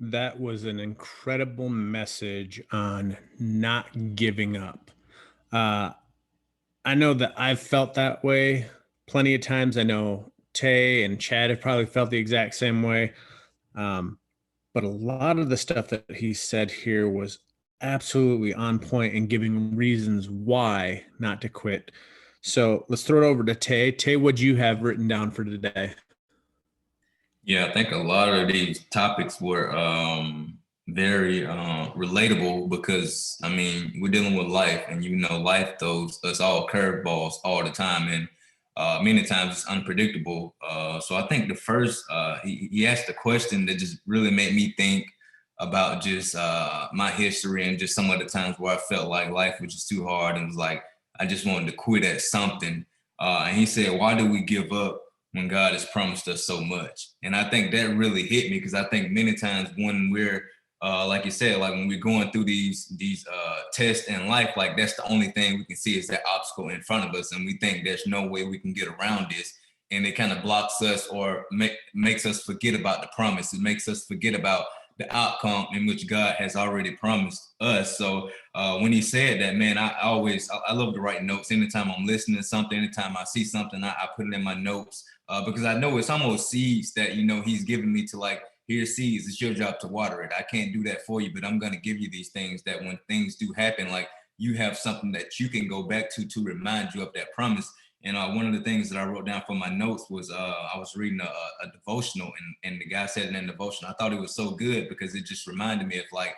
That was an incredible message on not giving up. Uh, I know that I've felt that way plenty of times. I know Tay and Chad have probably felt the exact same way. Um, but a lot of the stuff that he said here was absolutely on point and giving reasons why not to quit. So let's throw it over to Tay. Tay, what do you have written down for today? Yeah, I think a lot of these topics were very relatable because I mean we're dealing with life, and life throws us all curveballs all the time, and many times it's unpredictable. So I think the first he asked a question that just really made me think about just my history and just some of the times where I felt like life was just too hard and was like I just wanted to quit at something. And he said, "Why do we give up when God has promised us so much?" And I think that really hit me because I think many times when we're like you said, like when we're going through these tests in life, like that's the only thing we can see is that obstacle in front of us, and we think there's no way we can get around this, and it kind of blocks us or makes us forget about the promise. It makes us forget about the outcome in which God has already promised us. So when he said that, man, I love to write notes. Anytime I'm listening to something, anytime I see something, I put it in my notes because I know it's almost seeds that he's giving me to like, here's seeds. It's your job to water it. I can't do that for you, but I'm going to give you these things that when things do happen, like you have something that you can go back to remind you of that promise. And one of the things that I wrote down for my notes was I was reading a devotional, and the guy said in that devotion, I thought it was so good because it just reminded me of like,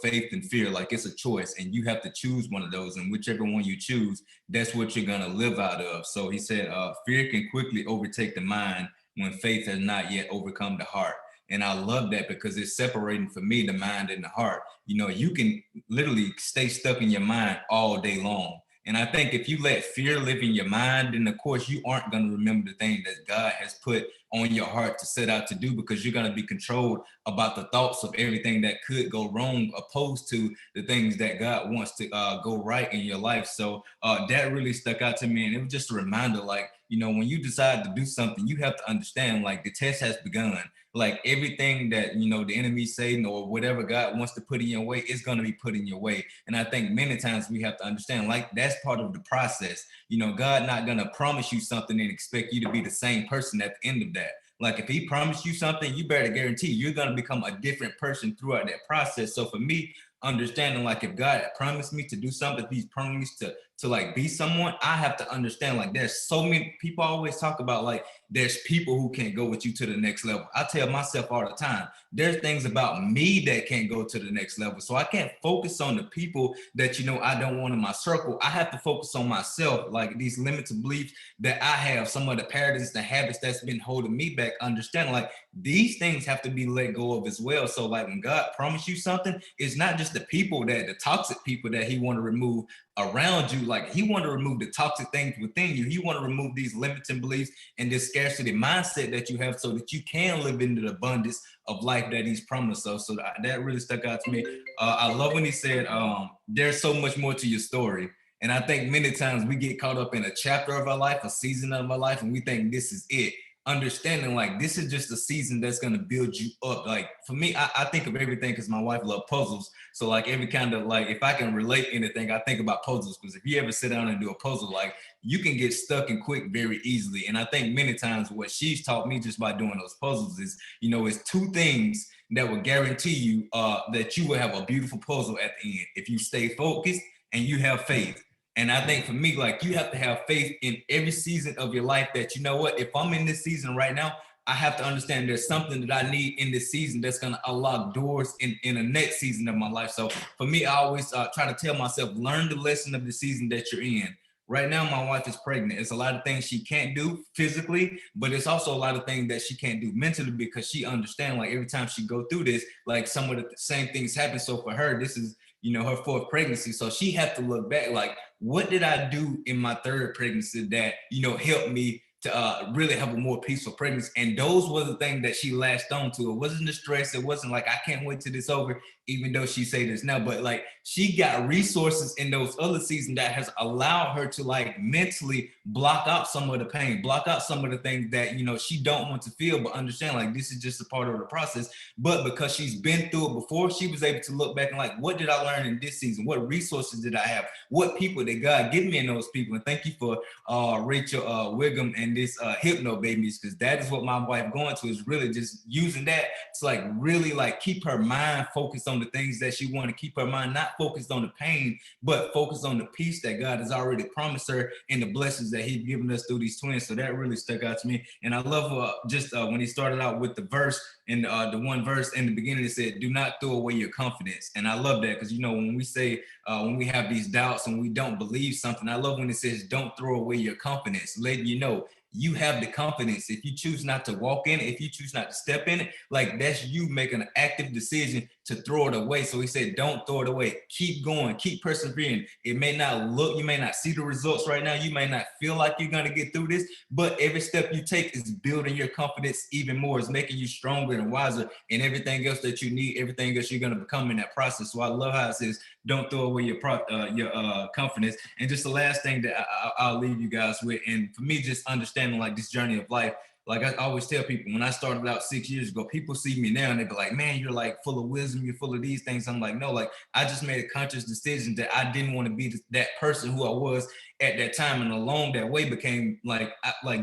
faith and fear, like it's a choice and you have to choose one of those. And whichever one you choose, that's what you're going to live out of. So he said, fear can quickly overtake the mind when faith has not yet overcome the heart. And I love that because it's separating for me the mind and the heart. You can literally stay stuck in your mind all day long. And I think if you let fear live in your mind, then of course you aren't going to remember the thing that God has put on your heart to set out to do, because you're going to be controlled about the thoughts of everything that could go wrong, opposed to the things that God wants to go right in your life. So that really stuck out to me. And it was just a reminder, like, when you decide to do something, you have to understand, like, the test has begun. Like everything that, the enemy Satan or whatever God wants to put in your way is going to be put in your way. And I think many times we have to understand, like, that's part of the process. God not going to promise you something and expect you to be the same person at the end of that. Like if he promised you something, you better guarantee you're going to become a different person throughout that process. So for me, understanding, like, if God promised me to do something, if he's promised to like be someone, I have to understand, like, there's so many people always talk about, like, there's people who can't go with you to the next level. I tell myself all the time, there's things about me that can't go to the next level. So I can't focus on the people that, I don't want in my circle. I have to focus on myself, like these limited beliefs that I have, some of the patterns, the habits that's been holding me back. Understand, like, these things have to be let go of as well. So like when God promised you something, it's not just the people, that the toxic people that he want to remove around you. Like he want to remove the toxic things within you. He want to remove these limiting beliefs and this scarcity mindset that you have, so that you can live into the abundance of life that he's promised us. So that really stuck out to me. I love when he said, there's so much more to your story. And I think many times we get caught up in a chapter of our life, a season of our life, and we think this is it. Understanding, like, this is just a season that's going to build you up. Like for me, I think of everything because my wife loves puzzles. So like every kind of, like, if I can relate anything, I think about puzzles, because if you ever sit down and do a puzzle, like, you can get stuck and quit very easily. And I think many times what she's taught me just by doing those puzzles is, it's two things that will guarantee you that you will have a beautiful puzzle at the end if you stay focused and you have faith. And I think for me, like, you have to have faith in every season of your life that, what, if I'm in this season right now, I have to understand there's something that I need in this season that's going to unlock doors in the next season of my life. So for me, I always try to tell myself, learn the lesson of the season that you're in. Right now, my wife is pregnant. It's a lot of things she can't do physically, but it's also a lot of things that she can't do mentally, because she understands, like, every time she go through this, like, some of the same things happen. So for her, this is, her fourth pregnancy. So she had to look back, like, what did I do in my third pregnancy that, helped me to really have a more peaceful pregnancy. And those were the things that she latched on to. It wasn't the stress. It wasn't like, I can't wait till this over, even though she say this now, but like she got resources in those other seasons that has allowed her to like mentally block out some of the pain, block out some of the things that, you know, she don't want to feel, but understand like this is just a part of the process. But because she's been through it before, she was able to look back and like, what did I learn in this season? What resources did I have? What people did God give me in those people? And thank you for Rachel Wiggum and this Hypno Babies, because that is what my wife going to, is really just using that to like really like keep her mind focused on the things that she want to keep her mind not focused on the pain, but focused on the peace that God has already promised her and the blessings that he's given us through these twins. So that really stuck out to me. And I love just when he started out with the verse, and the one verse in the beginning, it said, do not throw away your confidence. And I love that, because, you know, when we say, when we have these doubts and we don't believe something, I love when it says, don't throw away your confidence, letting you know you have the confidence. If you choose not to walk in it, if you choose not to step in it, like that's you making an active decision to throw it away. So he said, don't throw it away. Keep going, keep persevering. It may not look, you may not see the results right now. You may not feel like you're going to get through this, but every step you take is building your confidence even more. It's making you stronger and wiser, and everything else that you need, everything else you're going to become in that process. So I love how it says, don't throw away your confidence. And just the last thing that I'll leave you guys with, and for me, just understanding like this journey of life. Like I always tell people, when I started out 6 years ago, people see me now and they be like, man, you're like full of wisdom, you're full of these things. I'm like, no, like I just made a conscious decision that I didn't want to be that person who I was at that time. And along that way became like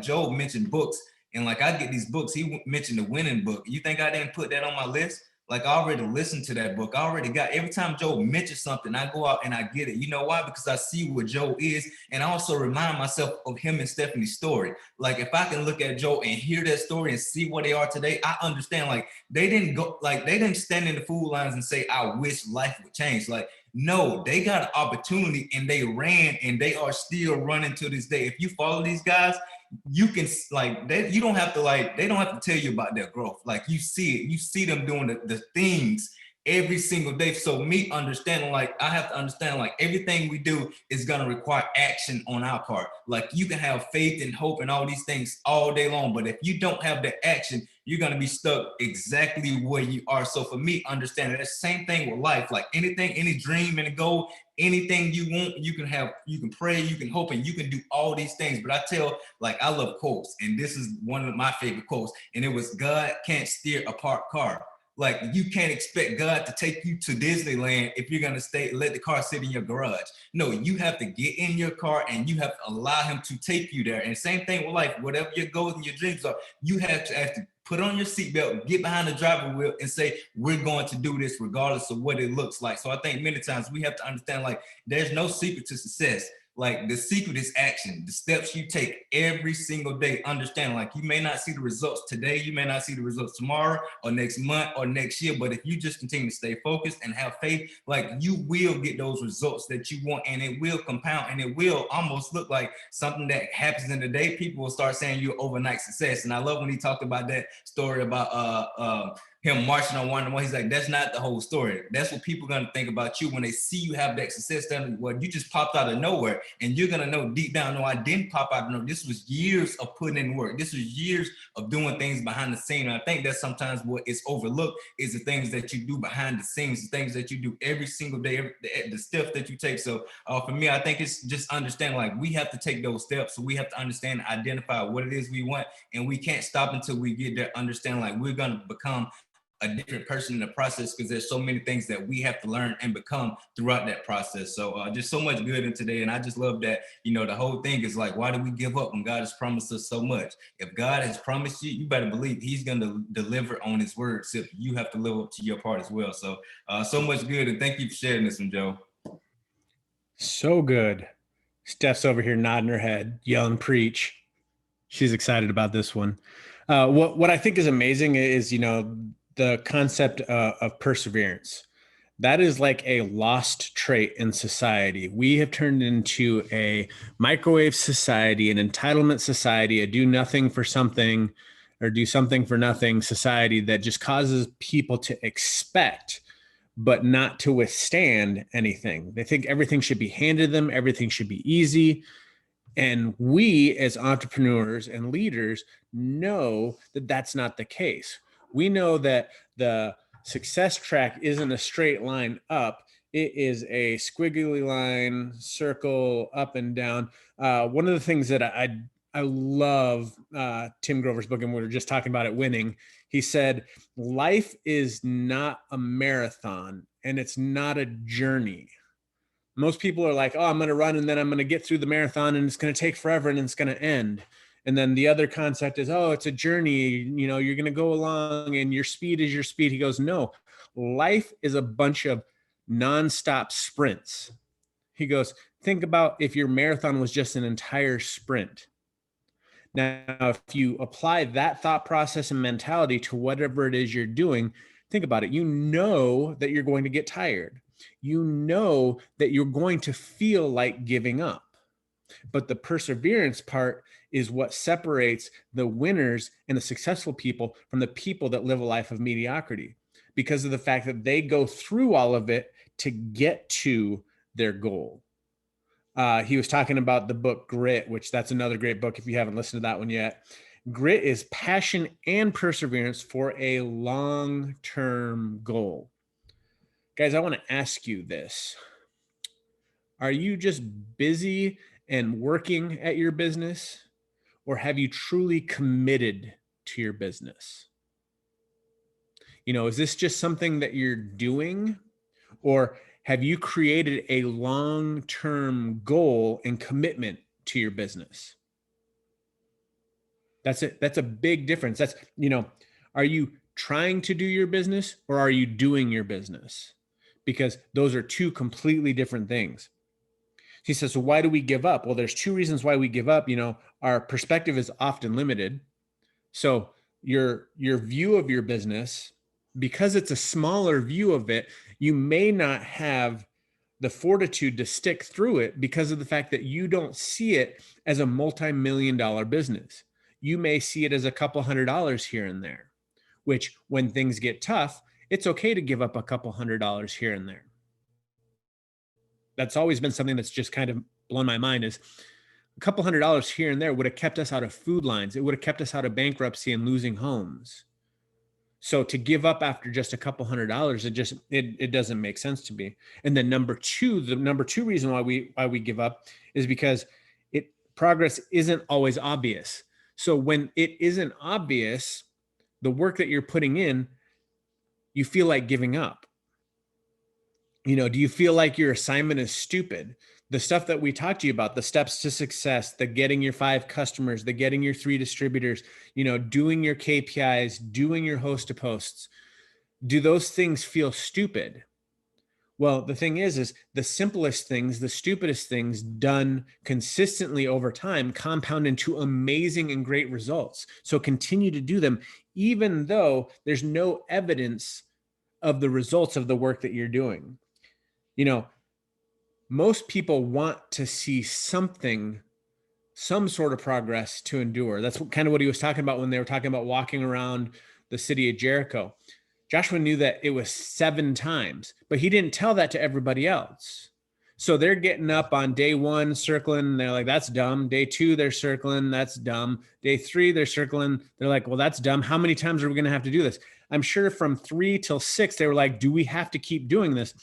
Joe mentioned books. And like I get these books, he mentioned the winning book. You think I didn't put that on my list? Like I already listened to that book. I already got, every time Joe mentions something, I go out and I get it. You know why? Because I see what Joe is. And I also remind myself of him and Stephanie's story. Like if I can look at Joe and hear that story and see where they are today, I understand like they didn't stand in the food lines and say, I wish life would change. Like, no, they got an opportunity and they ran, and they are still running to this day. If you follow these guys, you can like they don't have to tell you about their growth. Like you see them doing the things every single day. So me understanding, like I have to understand like everything we do is going to require action on our part. Like you can have faith and hope and all these things all day long, but if you don't have the action, you're going to be stuck exactly where you are. So for me, understanding that same thing with life, like anything, any dream and a goal, anything you want, you can pray, you can hope, and you can do all these things. But I tell, like, I love quotes, and this is one of my favorite quotes, and it was, God can't steer a parked car. Like you can't expect God to take you to Disneyland if you're gonna let the car sit in your garage. No, you have to get in your car and you have to allow him to take you there. And same thing with life, whatever your goals and your dreams are, you have to actually put on your seatbelt, get behind the driver wheel and say, we're going to do this regardless of what it looks like. So I think many times we have to understand like there's no secret to success. Like the secret is action, the steps you take every single day. Understand, like you may not see the results today, you may not see the results tomorrow or next month or next year, but if you just continue to stay focused and have faith, like you will get those results that you want, and it will compound, and it will almost look like something that happens in the day. People will start saying you're overnight success. And I love when he talked about that story about him marching on one. He's like, that's not the whole story. That's what people are going to think about you when they see you have that success. Well, you just popped out of nowhere, and you're going to know deep down, no, I didn't pop out of nowhere. This was years of putting in work. This was years of doing things behind the scene. And I think that's sometimes what is overlooked is the things that you do behind the scenes, the things that you do every single day, the steps that you take. So for me, I think it's just understanding like we have to take those steps. So we have to understand, identify what it is we want, and we can't stop until we get there. Understand like we're going to become a different person in the process, because there's so many things that we have to learn and become throughout that process. So just so much good in today. And I just love that, you know, the whole thing is like, why do we give up when God has promised us so much? If God has promised you, you better believe he's going to deliver on his word. So you have to live up to your part as well. So so much good. And thank you for sharing this one, Joe. So good. Steph's over here nodding her head, yelling, preach. She's excited about this one. What I think is amazing is, you know, the concept of perseverance. That is like a lost trait in society. We have turned into a microwave society, an entitlement society, a do nothing for something or do something for nothing society that just causes people to expect, but not to withstand anything. They think everything should be handed to them, everything should be easy. And we as entrepreneurs and leaders know that that's not the case. We know that the success track isn't a straight line up. It is a squiggly line, circle up and down. One of the things that I love Tim Grover's book, and we were just talking about it, Winning. He said, life is not a marathon and it's not a journey. Most people are like, oh, I'm going to run and then I'm going to get through the marathon and it's going to take forever and it's going to end. And then the other concept is, oh, it's a journey. You know, you're going to go along and your speed is your speed. He goes, no, life is a bunch of nonstop sprints. He goes, think about if your marathon was just an entire sprint. Now, if you apply that thought process and mentality to whatever it is you're doing, think about it. You know that you're going to get tired. You know that you're going to feel like giving up. But the perseverance part is what separates the winners and the successful people from the people that live a life of mediocrity, because of the fact that they go through all of it to get to their goal. He was talking about the book Grit, which that's another great book if you haven't listened to that one yet. Grit is passion and perseverance for a long-term goal. Guys, I want to ask you this. Are you just busy and working at your business, or have you truly committed to your business? You know, is this just something that you're doing, or have you created a long-term goal and commitment to your business? That's it. That's a big difference. That's, you know, are you trying to do your business or are you doing your business? Because those are two completely different things. He says, so why do we give up? Well, there's two reasons why we give up. You know, our perspective is often limited. So your view of your business, because it's a smaller view of it, you may not have the fortitude to stick through it because of the fact that you don't see it as a multi-million-dollar business. You may see it as a couple $100s here and there, which when things get tough, it's okay to give up a couple $100s here and there. That's always been something that's just kind of blown my mind, is a couple $100s here and there would have kept us out of food lines. It would have kept us out of bankruptcy and losing homes. So to give up after just a couple $100, it doesn't make sense to me. And then the number two reason why we give up is because progress isn't always obvious. So when it isn't obvious, the work that you're putting in, you feel like giving up. You know, do you feel like your assignment is stupid? The stuff that we talked to you about, the steps to success, the getting your 5 customers, the getting your 3 distributors, you know, doing your KPIs, doing your host to posts, do those things feel stupid? Well, the thing is the simplest things, the stupidest things done consistently over time compound into amazing and great results. So continue to do them, even though there's no evidence of the results of the work that you're doing. You know, most people want to see something, some sort of progress to endure. That's kind of what he was talking about when they were talking about walking around the city of Jericho. Joshua knew that it was 7 times, but he didn't tell that to everybody else. So they're getting up on day 1, circling. They're like, that's dumb. Day 2, they're circling. That's dumb. Day 3, they're circling. They're like, well, that's dumb. How many times are we going to have to do this? I'm sure from 3 till 6, they were like, do we have to keep doing this?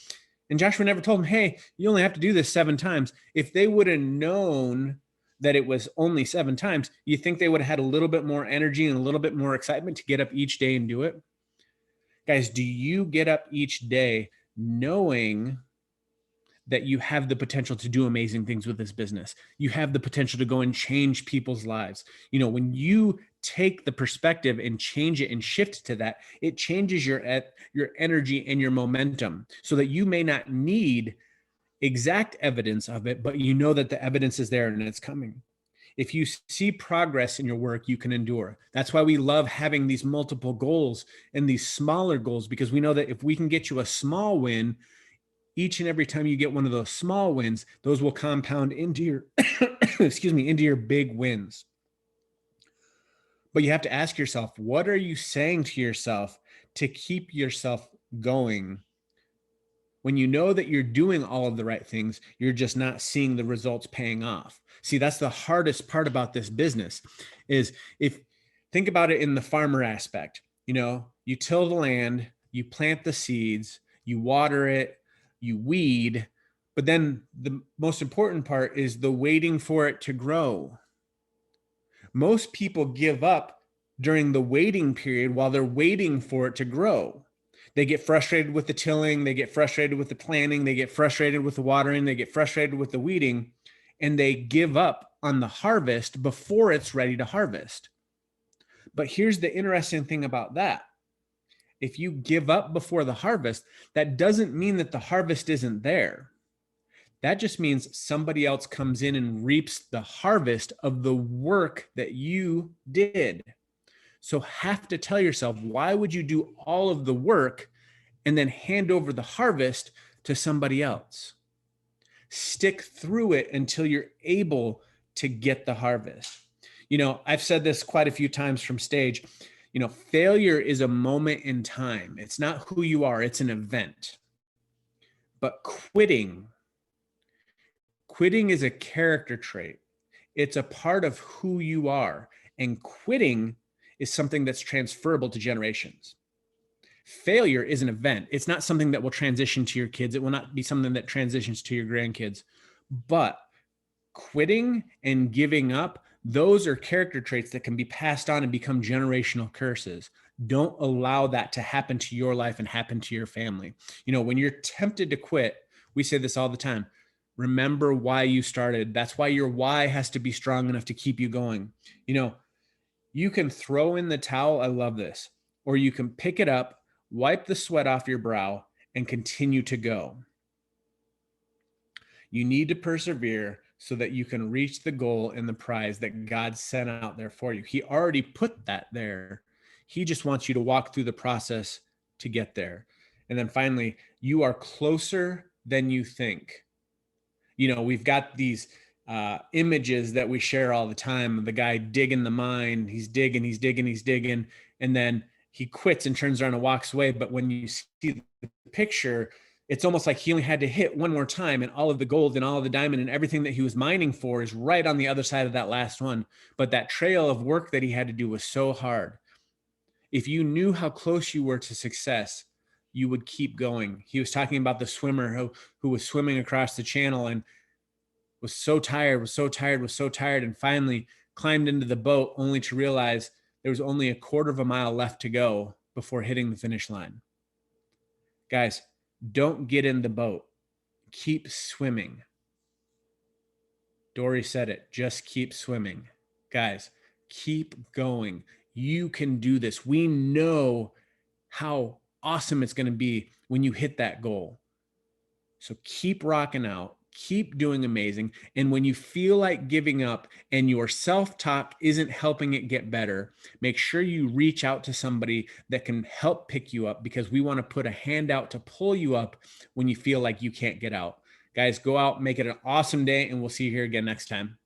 And Joshua never told them, hey, you only have to do this 7 times. If they would have known that it was only 7 times, you think they would have had a little bit more energy and a little bit more excitement to get up each day and do it? Guys, do you get up each day knowing that you have the potential to do amazing things with this business? You have the potential to go and change people's lives. You know, when you take the perspective and change it and shift to that, it changes your energy and your momentum, so that you may not need exact evidence of it, but you know that the evidence is there and it's coming. If you see progress in your work, you can endure. That's why we love having these multiple goals and these smaller goals, because we know that if we can get you a small win, each and every time you get one of those small wins, those will compound into your, excuse me, into your big wins. But you have to ask yourself, what are you saying to yourself to keep yourself going When you know that you're doing all of the right things, you're just not seeing the results paying off. See, that's the hardest part about this business is if think about it in the farmer aspect, you till the land, you plant the seeds, you water it, you weed, but then the most important part is the waiting for it to grow. Most people give up during the waiting period while they're waiting for it to grow. They get frustrated with the tilling, they get frustrated with the planting, they get frustrated with the watering, they get frustrated with the weeding, and they give up on the harvest before it's ready to harvest. But here's the interesting thing about that. If you give up before the harvest, that doesn't mean that the harvest isn't there. That just means somebody else comes in and reaps the harvest of the work that you did. So have to tell yourself, why would you do all of the work and then hand over the harvest to somebody else? Stick through it until you're able to get the harvest. I've said this quite a few times from stage. Failure is a moment in time. It's not who you are, it's an event. But quitting is a character trait. It's a part of who you are. And quitting is something that's transferable to generations. Failure is an event. It's not something that will transition to your kids. It will not be something that transitions to your grandkids. But quitting and giving up, those are character traits that can be passed on and become generational curses. Don't allow that to happen to your life and happen to your family. When you're tempted to quit, we say this all the time. Remember why you started. That's why your why has to be strong enough to keep you going. You can throw in the towel. I love this. Or you can pick it up, wipe the sweat off your brow, and continue to go. You need to persevere so that you can reach the goal and the prize that God sent out there for you. He already put that there. He just wants you to walk through the process to get there. And then finally, you are closer than you think. We've got these images that we share all the time of the guy digging the mine. He's digging, and then he quits and turns around and walks away. But when you see the picture, it's almost like he only had to hit one more time, and all of the gold and all of the diamond and everything that he was mining for is right on the other side of that last one. But that trail of work that he had to do was so hard. If you knew how close you were to success, you would keep going. He was talking about the swimmer who was swimming across the channel and was so tired, and finally climbed into the boat only to realize there was only a quarter of a mile left to go before hitting the finish line. Guys, don't get in the boat. Keep swimming. Dory said it. Just keep swimming. Guys, keep going. You can do this. We know how awesome it's going to be when you hit that goal. So keep rocking out. Keep doing amazing. And when you feel like giving up and your self-talk isn't helping it get better, make sure you reach out to somebody that can help pick you up, because we want to put a hand out to pull you up when you feel like you can't get out. Guys, go out, make it an awesome day, and we'll see you here again next time.